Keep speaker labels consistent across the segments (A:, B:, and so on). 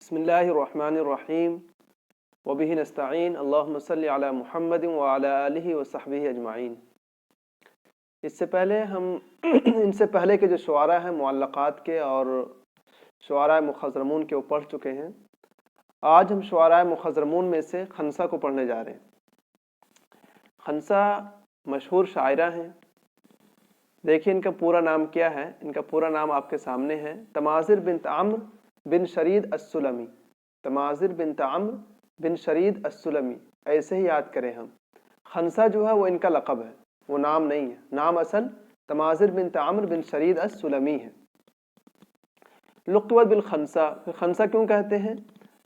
A: بسم اللہ الرحمن الرحیم وبہ نستعین اللہم صلی علی محمد وعلی آلہ وصحبہ اجمعین۔ اس سے پہلے ان سے پہلے کے جو شعراء ہیں معلقات کے اور شعراء مخضرمون کے وہ پڑھ چکے ہیں۔ آج ہم شعراء مخضرمون میں سے خنسہ کو پڑھنے جا رہے ہیں۔ خنسہ مشہور شاعرہ ہیں۔ دیکھیے ان کا پورا نام کیا ہے۔ ان کا پورا نام آپ کے سامنے ہے، تماظر بنت عمرو بن شرید السلمی۔ تماظر بنت عمرو بن شرید السلمی، ایسے ہی یاد کریں ہم۔ خنسہ جو ہے وہ ان کا لقب ہے، وہ نام نہیں ہے۔ نام اصل تماظر بنت عمرو بن شرید السلمی ہے۔ لقبت بالخنسہ، خنسہ کیوں کہتے ہیں؟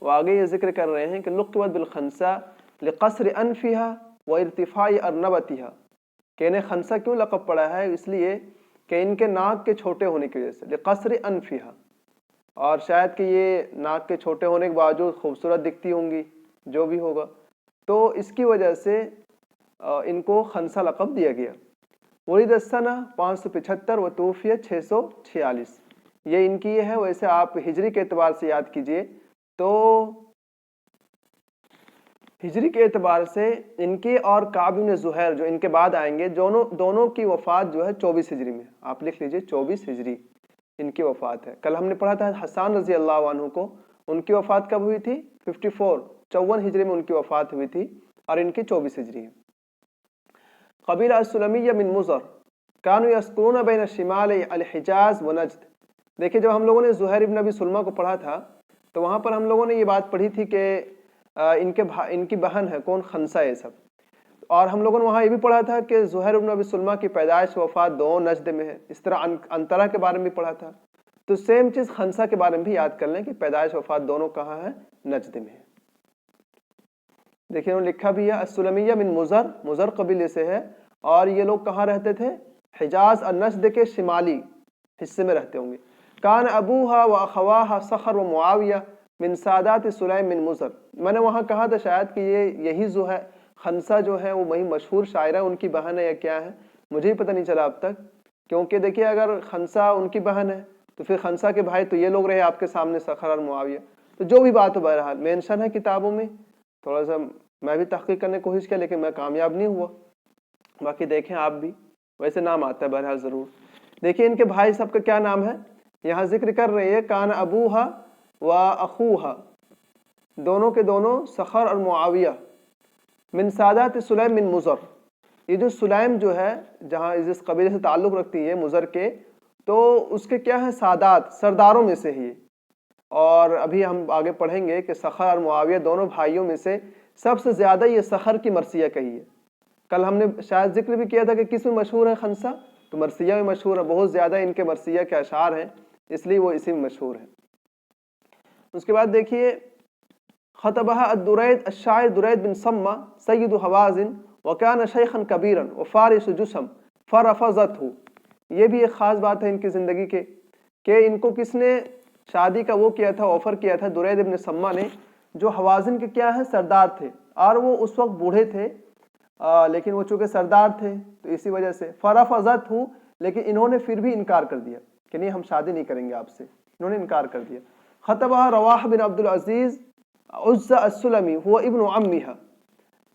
A: وہ آگے یہ ذکر کر رہے ہیں کہ لقبت بالخنسہ لقصر انفها وارتفاع ارنبتها، کہ انہیں خنسہ کیوں لقب پڑا ہے؟ اس لیے کہ ان کے ناک کے چھوٹے ہونے کی وجہ سے، لقصر انفها، اور شاید کہ یہ ناک کے چھوٹے ہونے کے باوجود خوبصورت دکھتی ہوں گی، جو بھی ہوگا، تو اس کی وجہ سے ان کو خنسہ لقب دیا گیا۔ ولد السنہ 575 و توفی 646، یہ ان کی ہے۔ ویسے آپ ہجری کے اعتبار سے یاد کیجئے تو ہجری کے اعتبار سے ان کی اور کعب بن زہیر جو ان کے بعد آئیں گے، دونوں کی وفات جو ہے 24 ہجری میں، آپ لکھ لیجئے 24 ہجری ان کی وفات ہے۔ کل ہم نے پڑھا تھا حسان رضی اللہ عنہ کو، ان کی وفات کب ہوئی تھی؟ 54 ہجری میں ان کی وفات ہوئی تھی، اور ان کی 24 ہجری ہے۔ قبیلہ السلمیہ من مضر، کانوا یسکنون بین شمال الحجاز و نجد۔ دیکھیں جب ہم لوگوں نے زہیر ابن ابی سلمہ کو پڑھا تھا تو وہاں پر ہم لوگوں نے یہ بات پڑھی تھی کہ ان کی بہن ہے کون؟ خنسہ، یہ سب۔ اور ہم لوگوں نے وہاں یہ بھی پڑھا تھا کہ زہیر ابن ابی سلمہ کی پیدائش وفات دونوں نجد میں ہے۔ اس طرح انطرہ کے بارے میں بھی پڑھا تھا، تو سیم چیز خنسہ کے بارے میں بھی یاد کر لیں کہ پیدائش وفات دونوں کہاں ہے؟ نجد میں ہے۔ دیکھیں انہوں نے لکھا بھی ہے السلمیہ من مضر، مضر قبیلے سے ہے، اور یہ لوگ کہاں رہتے تھے؟ حجاز اور نجد کے شمالی حصے میں رہتے ہوں گے۔ کان ابوہا و اخواہا صخر و معاویہ من سادات سلیم من مضر۔ میں نے وہاں کہا تھا شاید کہ یہی جو ہے خنسہ جو ہے وہ وہی مشہور شاعرہ ان کی بہن ہے یا کیا ہے، مجھے ہی پتہ نہیں چلا اب تک، کیونکہ دیکھیے اگر خنسہ ان کی بہن ہے تو پھر خنسہ کے بھائی تو یہ لوگ رہے آپ کے سامنے، صخر اور معاویہ۔ تو جو بھی بات ہو، بہرحال مینشن ہے کتابوں میں، تھوڑا سا میں بھی تحقیق کرنے کی کوشش کیا لیکن میں کامیاب نہیں ہوا، باقی دیکھیں آپ بھی، ویسے نام آتا ہے بہرحال ضرور۔ دیکھیں ان کے بھائی سب کا کیا نام ہے، یہاں ذکر کر رہی ہے کان ابوہا و اخوہا، دونوں کے دونوں صخر اور معاویہ، من سادات سلیم من مضر۔ یہ جو سلیم جو ہے جہاں اس قبیلے سے تعلق رکھتی ہے مضر کے، تو اس کے کیا ہیں؟ سادات، سرداروں میں سے ہی۔ اور ابھی ہم آگے پڑھیں گے کہ صخر اور معاویہ دونوں بھائیوں میں سے سب سے زیادہ یہ صخر کی مرثیہ کہی ہے۔ کل ہم نے شاید ذکر بھی کیا تھا کہ کس میں مشہور ہے خنسہ، تو مرثیہ میں مشہور ہے، بہت زیادہ ان کے مرثیہ کے اشعار ہیں، اس لیے وہ اسی میں مشہور ہے۔ اس کے بعد دیکھیے خطبہ الدرید الشاعر درید بن سمہ سید حوازن وکان شیخا کبیرا وفارس جسم فرفضته۔ یہ بھی ایک خاص بات ہے ان کی زندگی کے کہ ان کو کس نے شادی کا وہ کیا تھا، آفر کیا تھا؟ درید ابن سمہ نے، جو حوازن کے کیا ہے؟ سردار تھے، اور وہ اس وقت بوڑھے تھے، لیکن وہ چونکہ سردار تھے تو اسی وجہ سے فرفضته، لیکن انہوں نے پھر بھی انکار کر دیا کہ نہیں ہم شادی نہیں کریں گے آپ سے، انہوں نے انکار کر دیا۔ خطبہ رواح بن عبد العزیز عزہ السلمی هو ابن عمها۔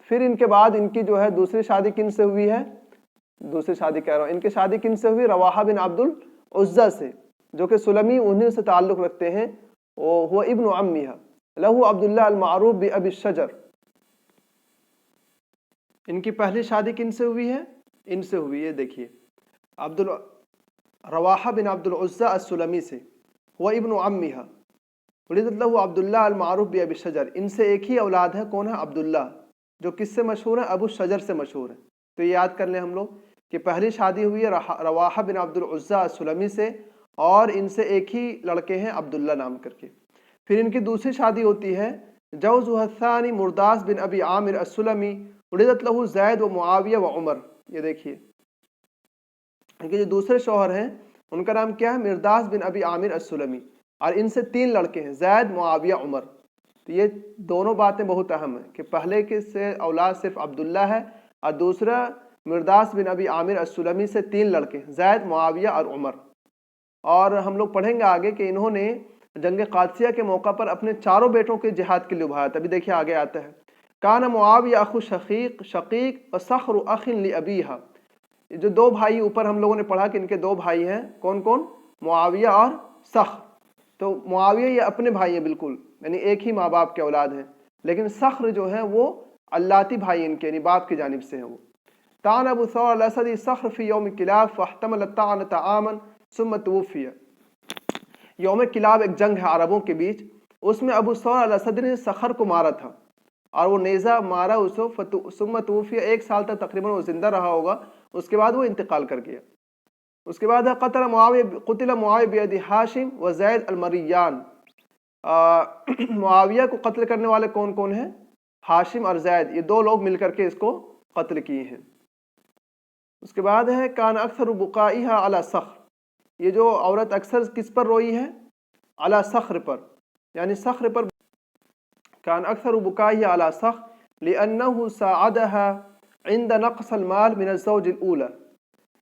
A: پھر ان کے بعد ان کی جو ہے دوسری شادی کن سے ہوئی ہے؟ دوسری شادی کہہ رہا ہوں، ان کی شادی کن سے ہوئی؟ رواحہ بن عبد العزہ سے، جو کہ سلمی انہیں سے تعلق رکھتے ہیں، وہ ابن عمها لہو عبداللہ المعروف بأبی الشجر۔ ان کی پہلی شادی کن سے ہوئی ہے؟ ان سے ہوئی ہے، دیکھیے رواحہ بن عبد العزہ السلمی سے، وہ ابن عمها ولدت لہو عبداللہ المعروف بأبی الشجر۔ ان سے ایک ہی اولاد ہے، کون ہے؟ عبداللہ، جو کس سے مشہور ہے؟ ابو الشجر سے مشہور ہے۔ تو یہ یاد کر لیں ہم لوگ کہ پہلی شادی ہوئی ہے رواحہ بن عبد العزہ السلمی سے، اور ان سے ایک ہی لڑکے ہیں عبداللہ نام کر کے۔ پھر ان کی دوسری شادی ہوتی ہے جوزها الثانی مرداس بن ابی عامر السلمی ولدت لہو زید و معاویہ و عمر۔ یہ دیکھیے ان کے جو دوسرے شوہر ہیں ان کا نام کیا ہے؟ مرداس بن ابی عامر السلمی، اور ان سے 3 لڑکے ہیں، زید، معاویہ، عمر۔ تو یہ دونوں باتیں بہت اہم ہیں کہ پہلے کے سے اولاد صرف عبداللہ ہے، اور دوسرا مرداس بن ابی عامر السلمی سے 3 لڑکے ہیں، زید، معاویہ اور عمر۔ اور ہم لوگ پڑھیں گے آگے کہ انہوں نے جنگ قادسیہ کے موقع پر اپنے چاروں بیٹوں کے جہاد کے لیے ابھارا تھا. ابھی دیکھیے آگے آتا ہے. کان معاویہ اخو شقیق و صخر اخ لابیہا. یہ جو دو بھائی اوپر ہم لوگوں نے پڑھا کہ ان کے دو بھائی ہیں، کون کون؟ معاویہ اور صخر. تو معاویہ یہ اپنے بھائی ہیں بالکل، یعنی ایک ہی ماں باپ کے اولاد ہیں، لیکن صخر جو ہے وہ اللاتی بھائی ان کے، یعنی باپ کی جانب سے ہیں وہ. طعن ابو ثور الاسدی صخر فی یوم کلاب فاحتمل الطعنۃ عاما ثم توفی. یوم کلاب ایک جنگ ہے عربوں کے بیچ، اس میں ابو ثور الاسدی نے صخر کو مارا تھا اور وہ نیزہ مارا اس کو، ثم توفی، ایک سال تک تقریباً وہ زندہ رہا ہوگا، اس کے بعد وہ انتقال کر گیا. اس کے بعد قتل معاویہ بید ہاشم و زید المریان. معاویہ کو قتل کرنے والے کون کون ہیں؟ ہاشم اور زید، یہ دو لوگ مل کر کے اس کو قتل کیے ہیں. اس کے بعد ہے کان اکثر بقائها علی صخر. یہ جو عورت اکثر کس پر روئی ہے؟ علی صخر پر، یعنی صخر پر. کان اکثر بقائها علی صخر لأنه ساعدها عند نقص المال من الزوج الاولى.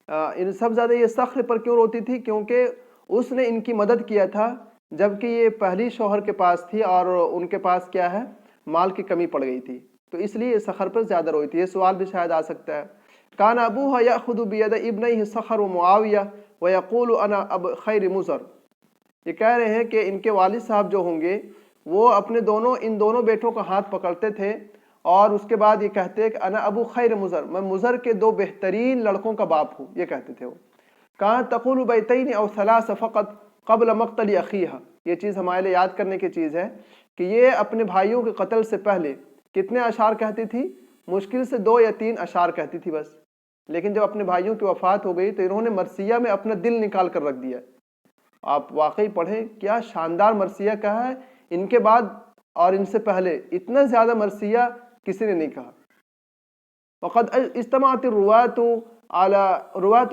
A: ان سب زیادہ یہ صخر پر کیوں روتی تھی؟ کیونکہ اس نے ان کی مدد کیا تھا جبکہ یہ پہلی شوہر کے پاس تھی اور ان کے پاس کیا ہے؟ مال کی کمی پڑ گئی تھی، تو اس لیے صخر پر زیادہ روئی تھی. یہ سوال بھی شاید آ سکتا ہے. کان ابوہا یأخذ بید ابنیہ صخر و معاویہ ویقول انا اب خیر مضر. یہ کہہ رہے ہیں کہ ان کے والد صاحب جو ہوں گے وہ اپنے ان دونوں بیٹوں کا ہاتھ پکڑتے تھے اور اس کے بعد یہ کہتے کہ انا ابو خیر مضر، میں مضر کے دو بہترین لڑکوں کا باپ ہوں، یہ کہتے تھے وہ. کان تقول بیتین او ثلاث فقط قبل مقتل اخیہا. یہ چیز ہمارے لیے یاد کرنے کی چیز ہے کہ یہ اپنے بھائیوں کے قتل سے پہلے کتنے اشعار کہتی تھی؟ مشکل سے 2 یا 3 اشعار کہتی تھی بس. لیکن جب اپنے بھائیوں کی وفات ہو گئی تو انہوں نے مرثیہ میں اپنا دل نکال کر رکھ دیا. آپ واقعی پڑھیں کیا شاندار مرثیہ کہا ہے. ان کے بعد اور ان سے پہلے اتنا زیادہ مرثیہ کسی نے نہیں کہا. وقد اجتمعت رواة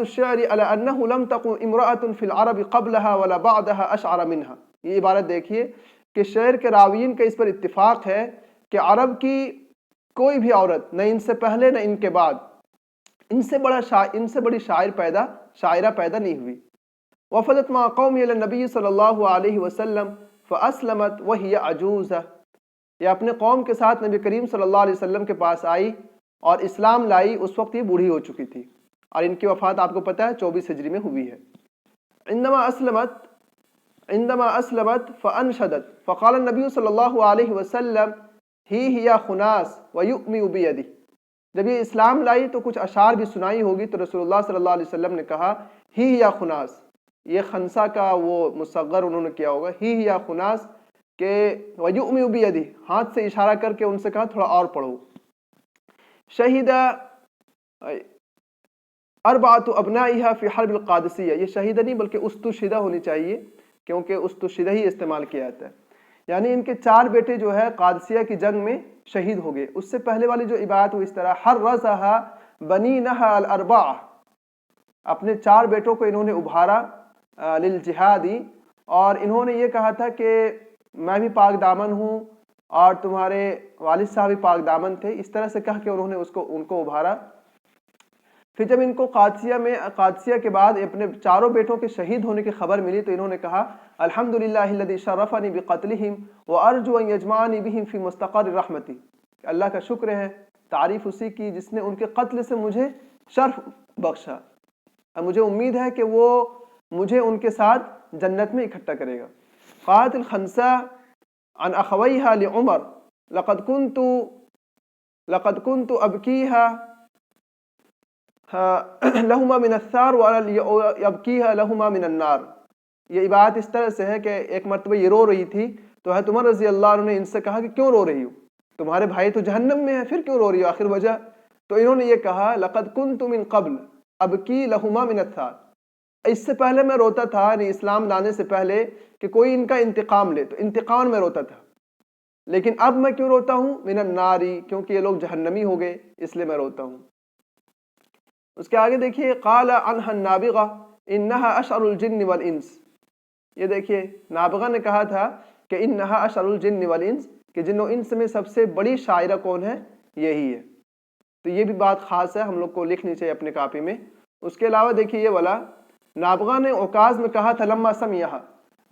A: الشعر على انه لم تكن امرأة في العرب قبلها ولا بعدها اشعر منها. یہ عبارت دیکھیے کہ شعر کے راویین کا اس پر اتفاق ہے کہ عرب کی کوئی بھی عورت، نہ ان سے پہلے نہ ان کے بعد، ان سے بڑی شاعرہ پیدا نہیں ہوئی. وفدت مع قوم الى النبی صلی اللہ علیہ وسلم فاسلمت وهي عجوزہ. یہ اپنے قوم کے ساتھ نبی کریم صلی اللہ علیہ وسلم کے پاس آئی اور اسلام لائی. اس وقت یہ بوڑھی ہو چکی تھی اور ان کی وفات آپ کو پتہ ہے 24 ہجری میں ہوئی ہے. عندما اسلمت فانشدت فقال النبی صلی اللہ علیہ وسلم ہی خناس ویؤمی بیدی. جب یہ اسلام لائی تو کچھ اشعار بھی سنائی ہوگی تو رسول اللہ صلی اللہ علیہ وسلم نے کہا ہی خناس. یہ خنسا کا وہ مصغر انہوں نے کیا ہوگا، ہی خناس، کہ ویؤمی بیدی، ہاتھ سے اشارہ کر کے ان سے کہا تھوڑا اور پڑھو. شہیدہ اربعۃ ابنائها فی حرب القادسیہ. یہ شہیدہ نہیں بلکہ استشہدہ ہونی چاہیے کیونکہ استشہدہ ہی استعمال کیا جاتا ہے. یعنی ان کے 4 بیٹے جو ہے قادسیہ کی جنگ میں شہید ہو گئے. اس سے پہلے والی جو عبارت وہ اس طرح حرزها بنینها الاربعہ. اپنے 4 بیٹوں کو انہوں نے ابھارا للجہادی، اور انہوں نے یہ کہا تھا کہ میں بھی پاک دامن ہوں اور تمہارے والد صاحب بھی پاک دامن تھے. اس طرح سے کہا کہ انہوں نے ان کو ابھارا. پھر جب ان کو قادسیہ کے بعد اپنے 4 بیٹوں کے شہید ہونے کی خبر ملی تو انہوں نے کہا الحمدللہ الذی شرفنی بقتلہم وارجو ان یجمعنی بہم فی مستقر رحمتی. اللہ کا شکر ہے، تعریف اسی کی جس نے ان کے قتل سے مجھے شرف بخشا، اور مجھے امید ہے کہ وہ مجھے ان کے ساتھ جنت میں اکٹھا کرے گا. قالت الخنساء عن اخویها لعمر لقد كنت ابکیها لہما من الثار وابکیها لہما من النار. یہ عبارت اس طرح سے ہے کہ ایک مرتبہ یہ رو رہی تھی تو حضرت عمر رضی اللہ عنہ نے ان سے کہا کہ کیوں رو رہی ہو، تمہارے بھائی تو جہنم میں ہیں، پھر کیوں رو رہی ہو، آخر وجہ. تو انہوں نے یہ کہا لقد كنت من قبل ابکی لہما من الثار. اس سے پہلے میں روتا تھا، یعنی اسلام لانے سے پہلے، کہ کوئی ان کا انتقام لے، تو انتقام میں روتا تھا. لیکن اب میں کیوں روتا ہوں؟ من الناری، کیونکہ یہ لوگ جہنمی ہو گئے اس لیے میں روتا ہوں. اس کے آگے دیکھیے قال عنها النابغہ انها اشعر الجن والانس. یہ دیکھیے نابغہ نے کہا تھا کہ انها اشعر الجن والانس، کہ جن و انس میں سب سے بڑی شاعرہ کون ہے؟ یہی ہے. تو یہ بھی بات خاص ہے، ہم لوگ کو لکھنی چاہیے اپنے کاپی میں. اس کے علاوہ دیکھیے یہ والا نابغہ نے عکاظ میں کہا تھا لما سمعها